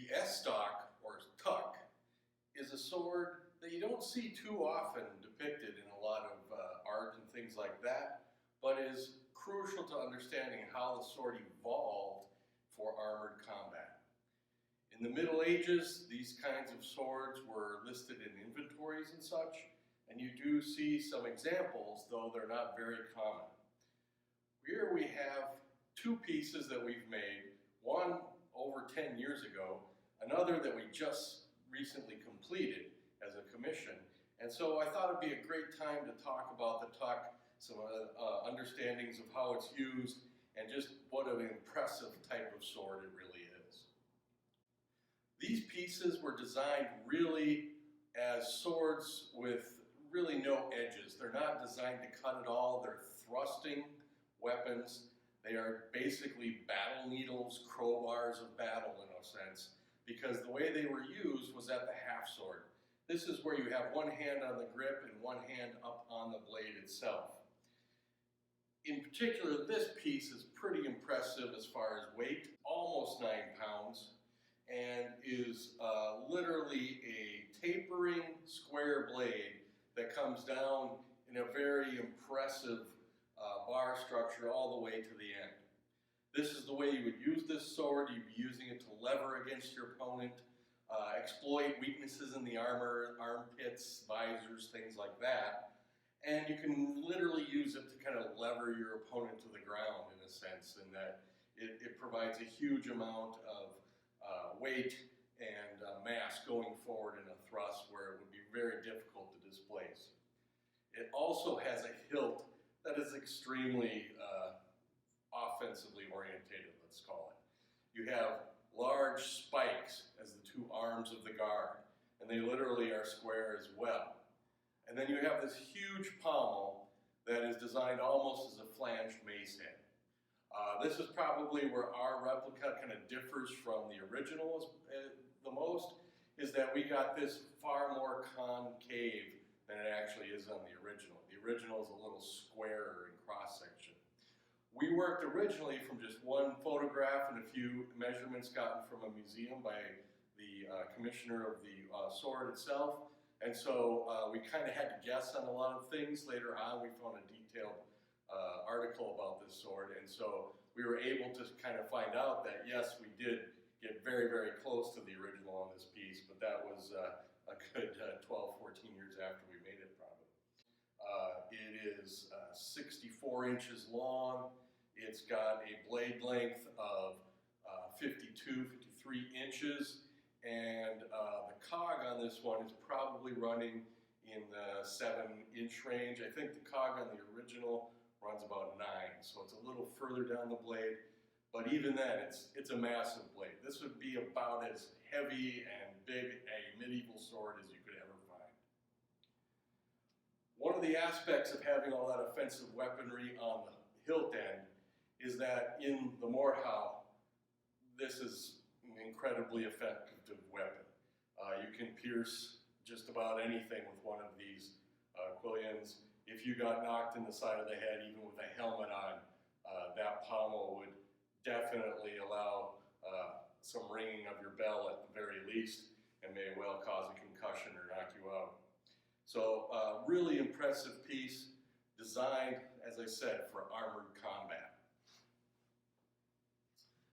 The Estoc, or Tuck, is a sword that you don't see too often depicted in a lot of art and things like that, but is crucial to understanding how the sword evolved for armored combat. In the Middle Ages, these kinds of swords were listed in inventories and such, and you do see some examples, though they're not very common. Here we have two pieces that we've made, one over 10 years ago, another that we just recently completed as a commission. And so I thought it'd be a great time to talk about the Tuck, some understandings of how it's used, and just what an impressive type of sword it really is. These pieces were designed really as swords with really no edges. They're not designed to cut at all. They're thrusting weapons. They are basically battle needles, crowbars of battle in a sense, because the way they were used was at the half sword. This is where you have one hand on the grip and one hand up on the blade itself. In particular, this piece is pretty impressive as far as weight, almost 9 pounds, and is literally a tapering square blade that comes down in a very impressive bar structure all the way to the end. This is the way you would use this sword. You'd be using it to lever against your opponent, exploit weaknesses in the armor, armpits, visors, things like that. And you can literally use it to kind of lever your opponent to the ground in a sense, in that it provides a huge amount of weight and mass going forward in a thrust where it would be very difficult to displace. It also has a hilt that is extremely offensively orientated, let's call it. You have large spikes as the two arms of the guard, and they literally are square as well. And then you have this huge pommel that is designed almost as a flanged mace head. This is probably where our replica kind of differs from the original the most, is that we got this far more concave than it actually is on the original. The original is a little squarer in cross-section. We worked originally from just one photograph and a few measurements gotten from a museum by the commissioner of the sword itself. And so we kind of had to guess on a lot of things. Later on, we found a detailed article about this sword. And so we were able to kind of find out that, yes, we did get very, very close to the original on this piece, but that was a good 12, 14 years after we made it, probably. It is 64 inches long. It's got a blade length of 52, 53 inches, and the cog on this one is probably running in the 7-inch range. I think the cog on the original runs about 9, so it's a little further down the blade, but even then, it's a massive blade. This would be about as heavy and big a medieval sword as you could ever find. One of the aspects of having all that offensive weaponry on the hilt end is that in the Mordhau, this is an incredibly effective weapon. You can pierce just about anything with one of these quillions. If you got knocked in the side of the head, even with a helmet on, that pommel would definitely allow some ringing of your bell at the very least, and may well cause a concussion or knock you out. So really impressive piece, designed, as I said, for armored combat.